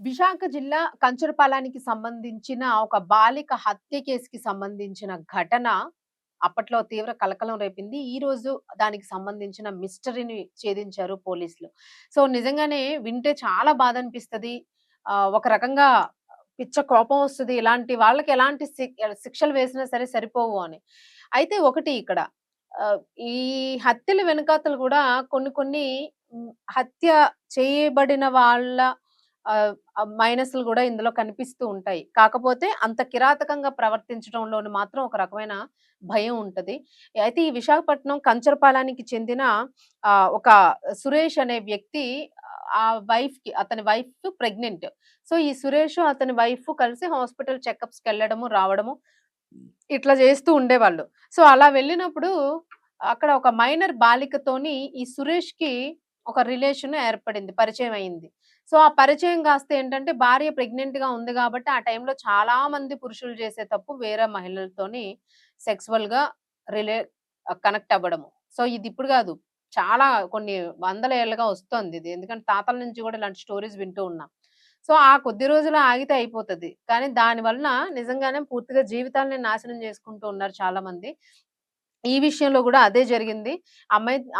విశాఖ జిల్లా కంచరపాలానికి సంబంధించిన ఒక బాలిక హత్య కేసుకి సంబంధించిన ఘటన అప్పట్లో తీవ్ర కలకలం రేపింది. ఈరోజు దానికి సంబంధించిన మిస్టరీని ఛేదించారు పోలీసులు. సో, నిజంగానే వింటే చాలా బాధనిపిస్తది. ఒక రకంగా పిచ్చ కోపం వస్తది. ఇలాంటి వాళ్ళకి ఎలాంటి శిక్షలు వేసినా సరే సరిపోవు అని. అయితే ఒకటి ఇక్కడ ఆహ్, ఈ హత్యల వెనకాతల గూడా కొన్ని కొన్ని హత్య చేయబడిన వాళ్ళ ఆహ్, మైనస్‌లు గూడా ఇందులో కనిపిస్తూ ఉంటాయి. కాకపోతే అంత కిరాతకంగా ప్రవర్తించడంలోని మాత్రం ఒక రకమైన భయం ఉంటది. అయితే ఈ విశాఖపట్నం కంచరపాలానికి చెందిన ఒక సురేష్ అనే వ్యక్తి అతని వైఫ్ ప్రెగ్నెంట్. సో, ఈ సురేష్ అతని వైఫ్ కలిసి హాస్పిటల్ చెకప్స్‌కెళ్ళడము, రావడము ఇట్లా చేస్తూ ఉండేవాళ్ళు. సో, అలా వెళ్ళినప్పుడు అక్కడ ఒక మైనర్ బాలికతోని ఈ సురేష్‌కి ఒక రిలేషన్ ఏర్పడింది. పరిచయం అయింది. సో, ఆ పరిచయం కాస్త ఏంటంటే భార్య ప్రెగ్నెంట్‌గా ఉంది గాబట్టి, ఆ టైంలో చాలా మంది పురుషులు చేసే తప్పు వేరే మహిళలతోని సెక్సువల్‌గా రిలే కనెక్ట్ అవ్వడము. సో, ఇది ఇప్పుడు గాదు. చాలా కొన్ని వందల ఏళ్లుగా వస్తోందిది. ఎందుకంటే తాతల నుంచి గూడా ఇలాంటి స్టోరీస్ వింటూ ఉన్నాం. సో, ఆ కొద్ది రోజులు ఆగితే అయిపోతది. కానీ దాని వలన నిజంగానే పూర్తిగా జీవితాల్ని నాశనం చేసుకుంటూ ఉన్నారు చాలామంది. ఈ విషయంలో గూడా అదే జరిగింది.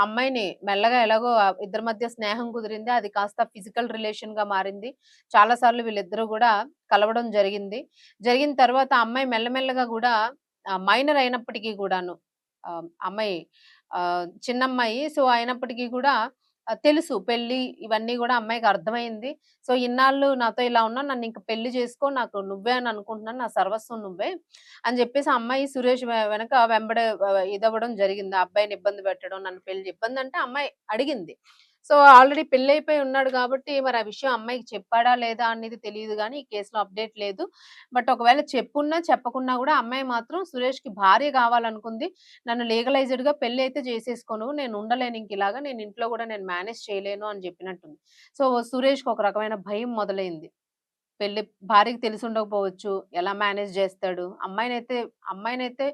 అమ్మాయిని మెల్లగా ఎలాగో ఇద్దరి మధ్య స్నేహం కుదిరింది. అది కాస్త ఫిజికల్ రిలేషన్‌గా మారింది. చాలా సార్లు వీళ్ళిద్దరూ గూడా కలవడం జరిగింది. జరిగిన తర్వాత అమ్మాయి మెల్లమెల్లగా గూడా మైనర్ అయినప్పటికీ గూడాను అమ్మాయి చిన్నమ్మాయి. సో, అయినప్పటికీ కూడా తెలుసు పెళ్లి ఇవన్నీ గూడా అమ్మాయికి అర్థమైంది. సో, ఇన్నాళ్ళు నాతో ఇలా ఉన్నావు. నన్నింక పెళ్లి చేసుకో. నాకు నువ్వే అని అనుకుంటున్నాను. నా సర్వస్వం నువ్వే. అని జెప్పేసి ఆ అమ్మాయి సురేష్ వెనక వెంబడే ఇదవ్వడం జరిగింది. ఆ అబ్బాయిని ఇబ్బంది పెట్టడం, నన్ను పెళ్లి ఇబ్బందంటే అమ్మాయి అడిగింది. సో, ఆల్రెడీ పెళ్లయిపోయి ఉన్నాడు గాబట్టి, మరి ఆ విషయం అమ్మాయికి చెప్పాడా లేదా అనేది తెలీదు గానీ, ఈ కేస్‌లో అప్‌డేట్ లేదు. బట్ ఒకవేళ చెప్పున్నా, చెప్పకున్నా గూడా అమ్మాయి మాత్రం సురేష్‌కి భార్య గావాలనుకుంది. నన్ను లీగలైజ్డ్‌గా పెళ్లయితే జేసేసుకో నువ్వు. నేను ఉండలేనింకిలాగా. నేను ఇంట్లో గూడా నేను మేనేజ్ చేయలేను అని జెప్పినట్టుంది. సో, సురేష్‌కి ఒక రకమైన భయం మొదలైంది. పెళ్లి భార్యకి తెలిసుండకపోవచ్చు. ఎలా మేనేజ్ జేస్తాడు? అమ్మాయినైతే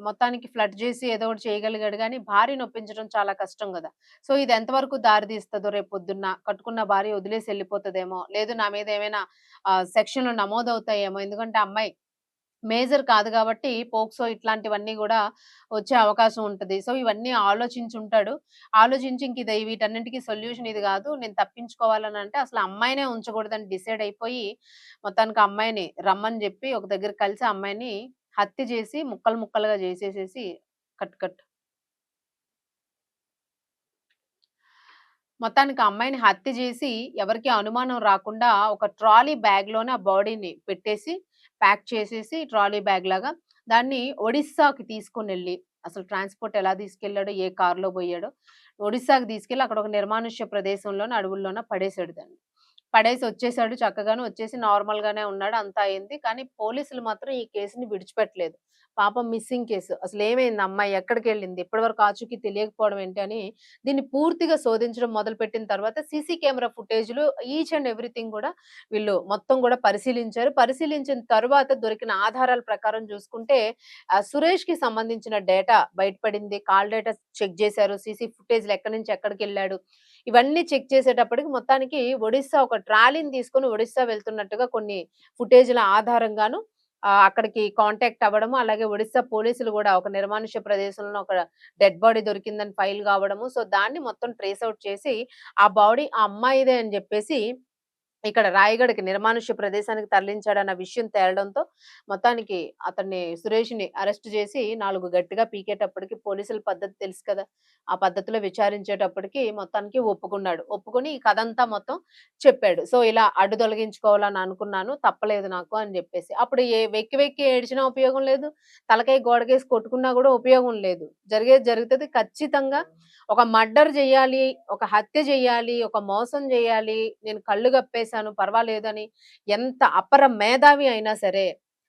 మొత్తానికి ఫ్లర్ట్ జేసి ఏదో ఒకటి చేయగలిగాడు గానీ, భార్యని ఒప్పించడం చాలా కష్టం గదా! సో, ఇది ఎంతవరకు దారి తీస్తదో రేపొద్దున్న కట్టుకున్న భార్య వదిలేసి ఎళ్ళిపోతదేమో, లేదు నా మీద ఏమైనా సెక్షన్‌లు నమోదవుతాయేమో. ఎందుకంటే అమ్మాయి మేజర్ కాదు గాబట్టి, పోక్సో ఇట్లాంటివన్నీ గూడా వచ్చే అవకాశం ఉంటది. సో, ఇవన్నీ ఆలోచించుంటాడు. ఆలోచించి వీటన్నింటికి సొల్యూషన్ ఇది గాదు. నేను తప్పించుకోవాలనంటే అసలు అమ్మాయినే ఉంచకూడదని డిసైడ్ అయిపోయి, మొత్తానికి ఆ అమ్మాయిని రమ్మని జెప్పి ఒక దగ్గర కలిసి ఆ అమ్మాయిని హత్య జేసి ముక్కలు ముక్కలుగా జేసేసేసి కట్ కట్ మొత్తానికి ఆ అమ్మాయిని హత్య జేసి ఎవరికీ అనుమానం రాకుండా ఒక ట్రాలీ బ్యాగ్‌లోనే ఆ బాడీని పెట్టేసి, ప్యాక్ చేసేసి ట్రాలీ బ్యాగ్‌లాగా దాన్ని ఒడిస్సాకి తీసుకొనెళ్ళి అసలు ట్రాన్స్‌పోర్ట్ ఎలా తీసుకెళ్ళాడో, ఏ కార్‌లో బోయాడో ఒడిస్సాకి తీసుకెళ్ళి అక్కడ ఒక నిర్మానుష్య ప్రదేశంలోనో, అడవుల్లోనో పడేసాడు దాన్ని. పడేసొచ్చేసాడు చక్కగాను. వచ్చేసి నార్మల్‌గానే ఉన్నాడు. అంతా అయింది. కానీ పోలీసులు మాత్రం ఈ కేసుని విడిచిపెట్టలేదు. పాపం మిస్సింగ్ కేసు. అసలేమైంది అమ్మాయి? ఎక్కడికెళ్ళింది? ఇప్పటివరకు ఆచూకీ తెలియకపోవడం ఏంటి అని దీన్ని పూర్తిగా శోధించడం మొదలుపెట్టిన తర్వాత సీసీ కెమెరా ఫుటేజ్‌లు ఈచ్ అండ్ ఎవ్రీథింగ్ గూడా వీళ్ళు మొత్తం గూడా పరిశీలించారు. పరిశీలించిన తరువాత దొరికిన ఆధారాల ప్రకారం చూసుకుంటే సురేష్‌కి సంబంధించిన డేటా బయటపడింది. కాల్ డేటా చెక్ జేశారు. సీసీ ఫుటేజ్‌లు ఎక్కడి నుంచి ఎక్కడికెళ్ళాడు. ఇవన్నీ చెక్ చేసేటప్పటికి మొత్తానికి ఒడిస్సా ఒక ట్రాలీని తీసుకొని ఒడిస్సా వెళ్తున్నట్టుగా కొన్ని ఫుటేజ్‌ల ఆధారంగాను అక్కడికి కాంటాక్ట్ అవ్వడము, అలాగే ఒడిస్సా పోలీసులు గూడా ఒక నిర్మానుష్య ప్రదేశంలో ఒక డెడ్ బాడీ దొరికిందని ఫైల్ కావడము. సో, దాన్ని మొత్తం ట్రేస్ ఔట్ చేసి ఆ బాడీ ఆ అమ్మాయిదే అని జెప్పేసి ఇక్కడ రాయగడకి నిర్మానుష్య ప్రదేశానికి తరలించాడన్న విషయం తేలడంతో మొత్తానికి సురేష్‌ని అరెస్ట్ చేసి 4 గట్టిగా పీకేటప్పటికి పోలీసుల పద్ధతి తెలుసు కదా! ఆ పద్ధతిలో విచారించేటప్పటికి మొత్తానికి ఒప్పుకున్నాడు. ఒప్పుకొని ఈ కథంతా మొత్తం చెప్పాడు. సో, ఇలా అడ్డు తొలగించుకోవాలని అనుకున్నాను. తప్పలేదు నాకు అని జెప్పేసి. అప్పుడు వెక్కి వెక్కి ఏడ్చినా ఉపయోగం లేదు. తలకాయ గోడకేసి కొట్టుకున్నా గూడా ఉపయోగం లేదు. జరిగేది జరుగుతది. ఖచ్చితంగా ఒక మర్డర్ జేయాలి, ఒక హత్య జేయాలి, ఒక మోసం జేయాలి, నేను కళ్ళు గప్పేసాను పర్వాలేదని ఎంత అపర మేధావి అయినా సరే,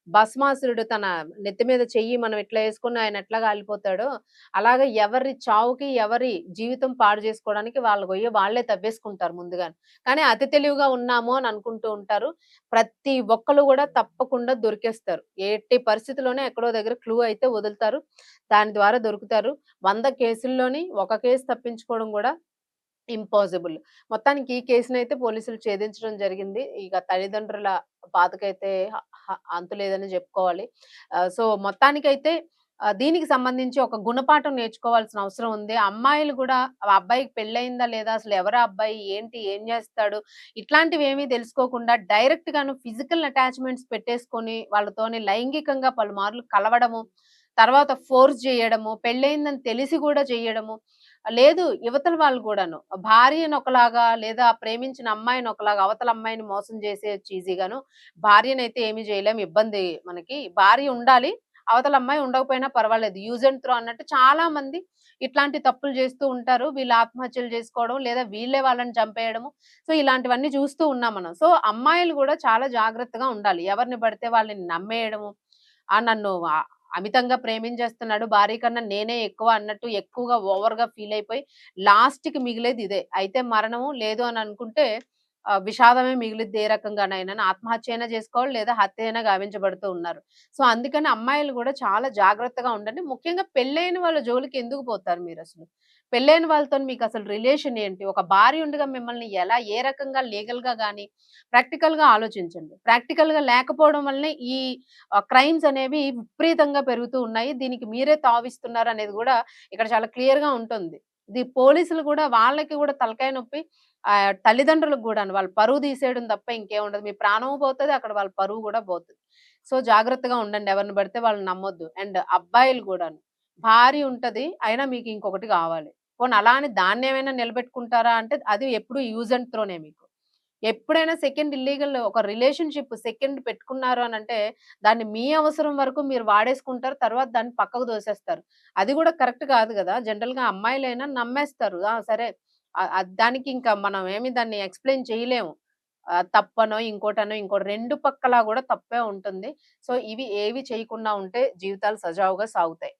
భస్మాసురుడు తన నెత్తి మీద చెయ్యి మనం ఎట్లా యేసుకుని ఆయన ఎట్లా కాలిపోతాడో, అలాగా ఎవరి చావుకి, ఎవరి జీవితం పాడు జేసుకోవడానికి వాళ్ళ గొయ్య వాళ్ళే తవ్వేసుకుంటారు ముందుగానే. కానీ అతి తెలివిగా ఉన్నాము అని అనుకుంటూ ఉంటారు. ప్రతి ఒక్కళ్ళు గూడా తప్పకుండా దొరికేస్తారు. ఎట్టి పరిస్థితిలోనే ఎక్కడో దగ్గర క్లూ అయితే వదులుతారు. దాని ద్వారా దొరుకుతారు. 100 కేసుల్లోని ఒక కేసు తప్పించుకోవడం గూడా ఇంపాసిబుల్. మొత్తానికి ఈ కేసునైతే పోలీసులు ఛేదించడం జరిగింది. ఇక తల్లిదండ్రుల బాధకైతే హ హ అంతు లేదని జెప్పుకోవాలి. సో, మొత్తానికైతే దీనికి సంబంధించి ఒక గుణపాఠం నేర్చుకోవాల్సిన అవసరం ఉంది. అమ్మాయిలు గూడా ఆ అబ్బాయికి పెళ్లయిందా లేదా? అసలు ఎవరా అబ్బాయి? ఏంటి? ఏం జేస్తాడు? ఇట్లాంటివేమీ తెలుసుకోకుండా డైరెక్ట్‌గాను ఫిజికల్ అటాచ్‌మెంట్స్ పెట్టేసుకొని వాళ్ళతోని లైంగికంగా పలుమార్లు కలవడము, తర్వాత ఫోర్స్ జేయడము, పెళ్లయిందని తెలిసి గూడా చెయ్యడము. లేదు యువతల వాళ్ళు గూడాను. భార్యను ఒకలాగా లేదా ప్రేమించిన అమ్మాయిని ఒకలాగా అవతల అమ్మాయిని మోసం చేసేయొచ్చు ఈజీగాను. భార్యనైతే ఏమి జేయలేం ఇబ్బంది మనకి. భార్య ఉండాలి. అవతల అమ్మాయి ఉండకపోయినా పర్వాలేదు. యూజ్ అండ్ త్రో అన్నట్టు చాలా మంది ఇట్లాంటి తప్పులు జేస్తూ ఉంటారు. వీళ్ళు ఆత్మహత్యలు జేసుకోవడం లేదా వీళ్ళే వాళ్ళని చంపేయడము. సో, ఇలాంటివన్నీ చూస్తూ ఉన్నాం మనం. సో, అమ్మాయిలు గూడా చాలా జాగ్రత్తగా ఉండాలి. ఎవరిని పడితే వాళ్ళని నమ్మేయడము. నన్ను అమితంగా ప్రేమించేస్తున్నాడు. భార్య కన్నా నేనే ఎక్కువ అన్నట్టు ఎక్కువగా ఓవర్‌గా ఫీల్ అయిపోయి లాస్ట్‌కి మిగిలేది ఇదే. అయితే మరణము లేదు అని అనుకుంటే విషాదమే మిగిలిద్ది ఏ రకంగానైనాను. ఆత్మహత్య అయినా చేసుకోవాలి లేదా హత్య అయినా గావించబడుతూ ఉన్నారు. సో, అందుకని అమ్మాయిలు గూడా చాలా జాగ్రత్తగా ఉండండి. ముఖ్యంగా పెళ్ళైన వాళ్ళ జోలికి ఎందుకు పోతారు మీరసలు? పెళ్ళైన వాళ్ళతోని మీకసలు రిలేషన్ ఏంటి? ఒక భార్య ఉండగా మిమ్మల్ని ఎలా ఏ రకంగా లీగల్‌గా గాని, ప్రాక్టికల్‌గా ఆలోచించండి. ప్రాక్టికల్‌గా లేకపోవడం వల్లనే ఈ క్రైమ్స్ అనేవి విపరీతంగా పెరుగుతూ ఉన్నాయి. దీనికి మీరే తావిస్తున్నారనేది గూడా ఇక్కడ చాలా క్లియర్‌గా ఉంటుంది. ఇది పోలీసులు గూడా వాళ్ళకి గూడా తలకాయ నొప్పి తల్లిదండ్రులకు గూడాను. వాళ్ళ పరువు తీసేయడం తప్ప ఇంకేముండదు. మీ ప్రాణము పోతది. అక్కడ వాళ్ళ పరువు గూడా పోతది. సో, జాగ్రత్తగా ఉండండి. ఎవరిని పడితే వాళ్ళని నమ్మొద్దు. అండ్ అబ్బాయిలు గూడాను. భార్య ఉంటది. అయినా మీకు ఇంకొకటి గావాలి. పోనీ అలా అని దాన్నేమైనా నిలబెట్టుకుంటారా అంటే అది ఎప్పుడు యూజ్ అండ్ త్రోనే మీకు. ఎప్పుడైనా సెకండ్ ఇల్లీగల్ ఒక రిలేషన్‌షిప్ సెకండ్ పెట్టుకున్నారు అనంటే, దాన్ని మీ అవసరం వరకు మీరు వాడేసుకుంటారు. తర్వాత దాన్ని పక్కకు దోసేస్తారు. అది గూడా కరెక్ట్ కాదు గదా! జనరల్‌గా అమ్మాయిలైనా నమ్మేస్తారు. సరే దానికి ఇంకా మనం ఏమి దాన్ని ఎక్స్‌ప్లెయిన్ చేయలేము. తప్పనో, ఇంకోటనో, ఇంకోటి 2 పక్కలా గూడా తప్పే ఉంటుంది. సో, ఇవి ఏవి చేయకుండా ఉంటే జీవితాలు సజావుగా సాగుతాయి.